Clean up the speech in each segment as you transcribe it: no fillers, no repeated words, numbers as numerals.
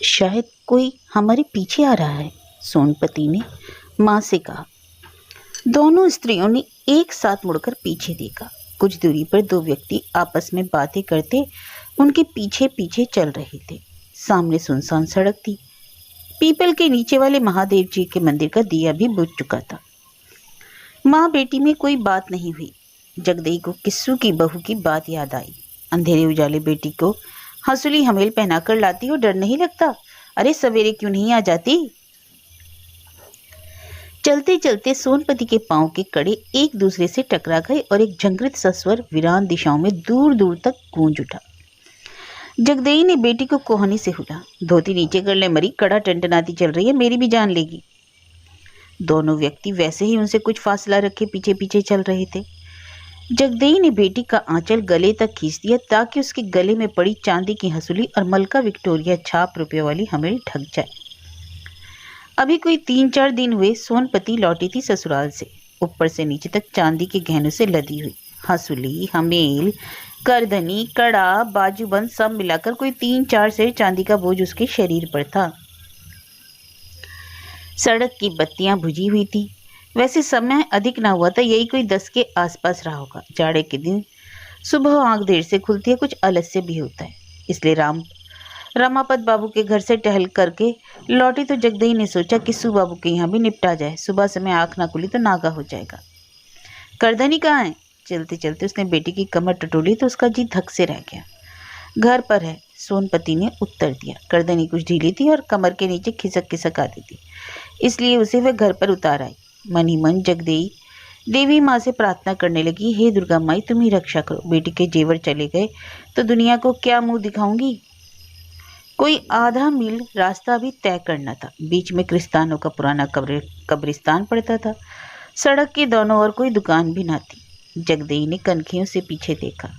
शायद कोई हमारे पीछे आ रहा है, सोनपति ने माँ से कहा। दोनों स्त्रियों ने एक साथ मुड़कर पीछे देखा। कुछ दूरी पर दो व्यक्ति आपस में बातें करते उनके पीछे पीछे चल रहे थे। सामने सुनसान सड़क थी। पीपल के नीचे वाले महादेव जी के मंदिर का दिया भी बुझ चुका था। माँ बेटी में कोई बात नहीं हुई। जगदेई को किस्सू की बहू की बात याद आई। अंधेरे उजाले बेटी को हंसुली हमेल पहनाकर लाती हो, डर नहीं लगता? अरे सवेरे क्यों नहीं आ जाती? चलते चलते सोनपति के पांव के कड़े एक दूसरे से टकरा गए और एक झंकृत सा स्वर वीरान दिशाओं में दूर दूर तक गूंज उठा। जगदेई ने बेटी को कोहनी से हुला। धोती नीचे कर ले मरी, कड़ा टनटनाती चल रही है, मेरी भी जान लेगी। दोनों व्यक्ति वैसे ही उनसे कुछ फासला रखे पीछे पीछे चल रहे थे। जगदेई ने बेटी का आंचल गले तक खींच दिया ताकि उसके गले में पड़ी चांदी की हंसुली और मलका विक्टोरिया छाप रुपये वाली हमेल ढक जाए। अभी कोई 3-4 दिन हुए सोनपति लौटी थी ससुराल से। ऊपर से नीचे तक चांदी के गहनों से लदी हुई हंसुली, हमेल, करधनी, कड़ा, बाजूबंद सब मिलाकर कोई 3-4 सेर चांदी का बोझ उसके शरीर पर था। सड़क की बत्तियां बुझी हुई थी। वैसे समय अधिक ना हुआ था, यही कोई 10 के आसपास रहा होगा। जाड़े के दिन सुबह आंख देर से खुलती है, कुछ आलस्य भी होता है। इसलिए रमापत बाबू के घर से टहल करके लौटी तो जगदेई ने सोचा किस्सू बाबू के यहाँ भी निपटा जाए। सुबह समय आंख ना खुली तो नागा हो जाएगा। करधनी कहाँ है? चलते चलते उसने बेटी की कमर टटोली तो उसका जी धक से रह गया। घर पर है, सोनपति ने उत्तर दिया। करधनी कुछ ढीली थी और कमर के नीचे खिसक खिसक आती थी, इसलिए उसे वह घर पर उतार आई। मन ही मन जगदेई देवी माँ से प्रार्थना करने लगी, हे दुर्गा माई तुम ही रक्षा करो। बेटी के जेवर चले गए तो दुनिया को क्या मुंह दिखाऊंगी। कोई आधा मील रास्ता भी तय करना था। बीच में क्रिस्तानों का पुराना कब्रिस्तान पड़ता था। सड़क के दोनों ओर कोई दुकान भी ना थी। जगदेई ने कनखियों से पीछे देखा।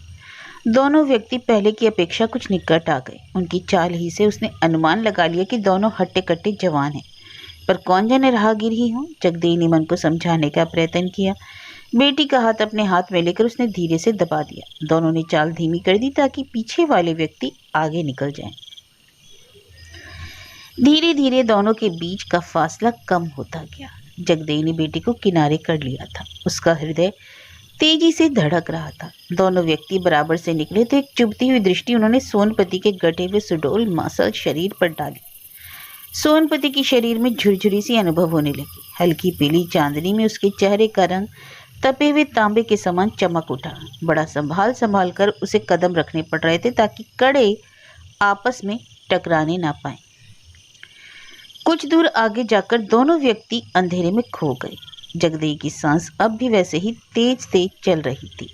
दोनों व्यक्ति पहले की अपेक्षा कुछ निकट आ गए। उनकी चाल ही से उसने अनुमान लगा लिया कि दोनों हट्टे कट्टे जवान हैं, पर कौन जाने राहगीर ही हों। जगदेई ने मन को समझाने का प्रयत्न किया। बेटी का हाथ अपने हाथ में लेकर उसने धीरे से दबा दिया। दोनों ने चाल धीमी कर दी ताकि पीछे वाले व्यक्ति आगे निकल जाएं। धीरे धीरे दोनों के बीच का फासला कम होता गया। जगदेई ने बेटी को किनारे कर लिया था। उसका हृदय तेजी से धड़क रहा था। दोनों व्यक्ति बराबर से निकले तो एक चुभती हुई दृष्टि उन्होंने सोनपति के गटे हुए सुडौल मांसल शरीर पर डाली। सोनपति के शरीर में झुरझुरी सी अनुभव होने लगी। हल्की पीली चांदनी में उसके चेहरे का रंग तपे हुए तांबे के समान चमक उठा। बड़ा संभाल संभाल कर उसे कदम रखने पड़ रहे थे ताकि कड़े आपस में टकराने ना पाए। कुछ दूर आगे जाकर दोनों व्यक्ति अंधेरे में खो गए। जगदेई की सांस अब भी वैसे ही तेज तेज चल रही थी।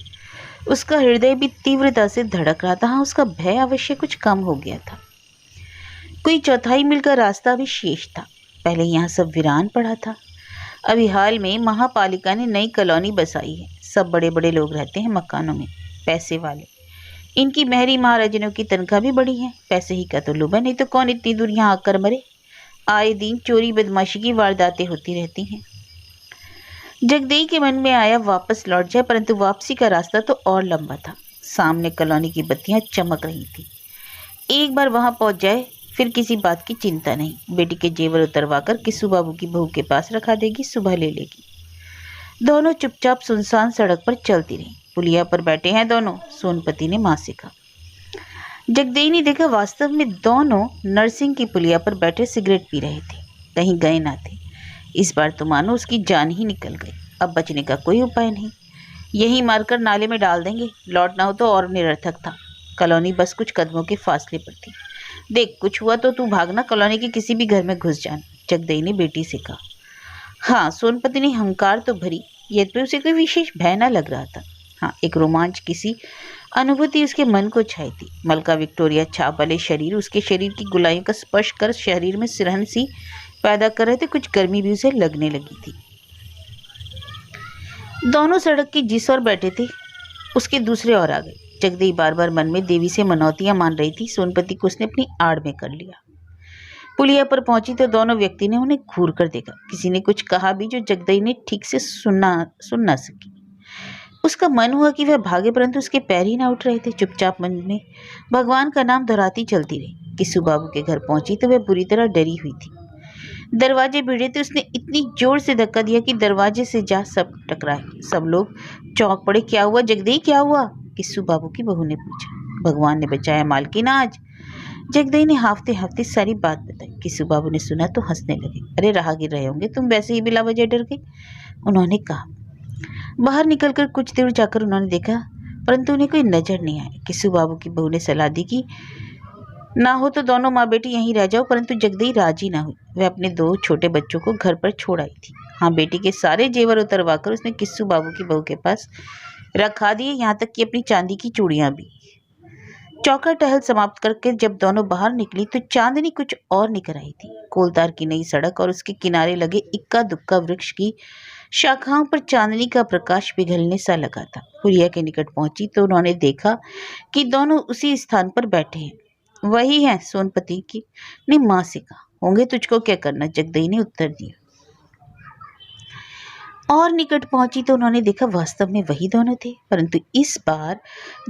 उसका हृदय भी तीव्रता से धड़क रहा था। हाँ, उसका भय अवश्य कुछ कम हो गया था। कोई 1/4 मील का रास्ता भी शेष था। पहले यहाँ सब वीरान पड़ा था। अभी हाल में महापालिका ने नई कॉलोनी बसाई है। सब बड़े बड़े लोग रहते हैं मकानों में, पैसे वाले। इनकी महरी महाराजनों की तनख्वाह भी बड़ी है। पैसे ही का तो लुभा, नहीं तो कौन इतनी दूर यहाँ आकर मरे। आए दिन चोरी बदमाशी की वारदातें होती रहती हैं। जगदेई के मन में आया वापस लौट जाए, परंतु वापसी का रास्ता तो और लंबा था। सामने कॉलोनी की बत्तियां चमक रही थी। एक बार वहां पहुंच जाए फिर किसी बात की चिंता नहीं। बेटी के जेवर उतरवा कर किस्सू बाबू की बहू के पास रखा देगी, सुबह ले लेगी। दोनों चुपचाप सुनसान सड़क पर चलती रही। पुलिया पर बैठे हैं दोनों, सोनपति ने माँ से कहा। जगदेई ने देखा वास्तव में दोनों नरसिंह की पुलिया पर बैठे सिगरेट पी रहे थे। कहीं गए ना थे। इस बार तो मानो उसकी जान ही निकल गई। अब बचने का कोई उपाय नहीं। यहीं मारकर नाले में डाल देंगे। लौटना हो तो और निरर्थक था। कॉलोनी बस कुछ कदमों के फासले पर थी। देख, कुछ हुआ तो तू भागना, कॉलोनी के किसी भी घर में घुस जाना, जगदेई ने बेटी से कहा। हाँ, सोनपति ने हंकार तो भरी, यद्यपि उसे कोई विशेष भय न लग रहा था। हाँ, एक रोमांच किसी अनुभूति उसके मन को छाई थी। मलका विक्टोरिया छाप वाले शरीर उसके शरीर की गुलाइयों का स्पर्श कर शरीर में सिरहन सी पैदा कर रहे थे। कुछ गर्मी भी उसे लगने लगी थी। दोनों सड़क की जिस ओर बैठे थे उसके दूसरे ओर आ गए। जगदेई बार बार मन में देवी से मनौतियां मान रही थी। सोनपति को उसने अपनी आड़ में कर लिया। पुलिया पर पहुंची तो दोनों व्यक्ति ने उन्हें घूर कर देखा। किसी ने कुछ कहा भी जो जगदेई ने ठीक से सुन ना सकी। उसका मन हुआ कि वह भागे, परंतु उसके पैर ही ना उठ रहे थे। चुपचाप मन में भगवान का नाम दोहराती चलती रही। किस्सू बाबू के घर पहुंची तो वह बुरी तरह डरी हुई थी। दरवाजे भिड़े तो उसने इतनी जोर से धक्का दिया कि दरवाजे से जा सब टकराए। सब लोग चौंक पड़े। क्या हुआ जगदई, क्या हुआ? किस्सू बाबू की बहू ने पूछा। भगवान ने बचाया मालकिन आज, जगदई ने हाफते हाफते सारी बात बताई। किस्सू बाबू ने सुना तो हंसने लगे। अरे राहगीर रहे होंगे, तुम वैसे ही बिला वजह डर गई, उन्होंने कहा। बाहर निकलकर कुछ दूर जाकर उन्होंने देखा, परंतु उन्हें कोई नजर नहीं आया। किस्सू बाबू की बहू ने सलाह दी कि ना हो तो दोनों माँ बेटी यहीं रह जाओ, परंतु जगदई राजी ना हुई। वह अपने 2 छोटे बच्चों को घर पर छोड़ आई थी। हाँ, बेटी के सारे जेवर उतरवा कर उसने किस्सू बाबू की बहू के पास रखा दिए, यहाँ तक कि अपनी चांदी की चूड़ियां भी। चौका टहल समाप्त करके जब दोनों बाहर निकली तो चांदनी कुछ और निकल आई थी। कोलतार की नई सड़क और उसके किनारे लगे इक्का दुक्का वृक्ष की शाखाओं पर चांदनी का प्रकाश पिघलने सा लगा था। हुलिया के निकट पहुंची तो उन्होंने देखा कि दोनों उसी स्थान पर बैठे हैं। वही है सोनपति की ने मां से कहा। होंगे, तुझको क्या करना, जगदई ने उत्तर दिया। और निकट पहुंची तो उन्होंने देखा वास्तव में वही दोनों थे, परंतु इस बार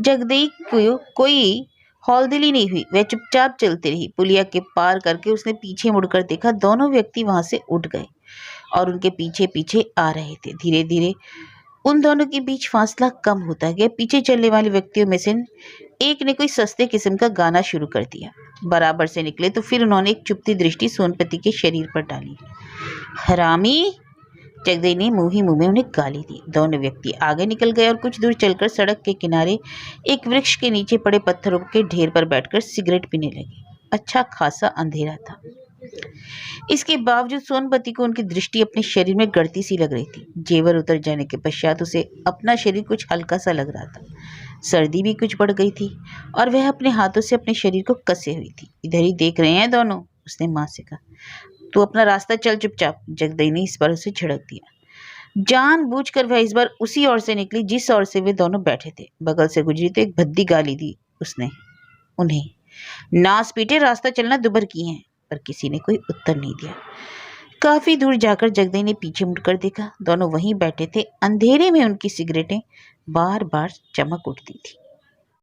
जगदई को कोई हौलदिली नहीं हुई। वह चुपचाप चलती रही। पुलिया के पार करके उसने पीछे मुड़कर देखा, दोनों व्यक्ति वहां से उठ गए और उनके पीछे पीछे आ रहे थे। धीरे धीरे उन दोनों के बीच फासला कम होता गया। पीछे चलने वाले व्यक्तियों में से एक ने कोई सस्ते किस्म का गाना शुरू कर दिया। बराबर से निकले तो फिर उन्होंने एक चुपती दृष्टि सोनपति के शरीर पर डाली। हरामी, जगदई ने मुंह ही मुंह में उन्हें गाली दी। दोनों व्यक्ति आगे निकल गए और कुछ दूर चलकर सड़क के किनारे एक वृक्ष के नीचे पड़े पत्थरों के ढेर पर बैठकर सिगरेट पीने लगे। अच्छा खासा अंधेरा था। इसके बावजूद सोनपति को उनकी दृष्टि अपने शरीर में गड़ती सी लग रही थी। जेवर उतर जाने के पश्चात उसे अपना शरीर कुछ हल्का सा लग रहा था। सर्दी भी कुछ बढ़ गई थी और वह अपने हाथों से अपने शरीर को कसे हुई थी। इधर ही देख रहे हैं दोनों, उसने मां से कहा। तू अपना रास्ता चल चुपचाप, जगदई ने इस बार उसे झिड़क दिया। जानबूझकर वह इस बार उसी ओर से निकली जिस ओर से वे दोनों बैठे थे। बगल से गुजरी तो एक भद्दी गाली दी उसने उन्हें। नास पीटे, रास्ता चलना दुभर की है। पर किसी ने कोई उत्तर नहीं दिया। काफी दूर जाकर जगदई ने पीछे मुड़कर देखा, दोनों वहीं बैठे थे। अंधेरे में उनकी सिगरेटें बार बार चमक उठती थी।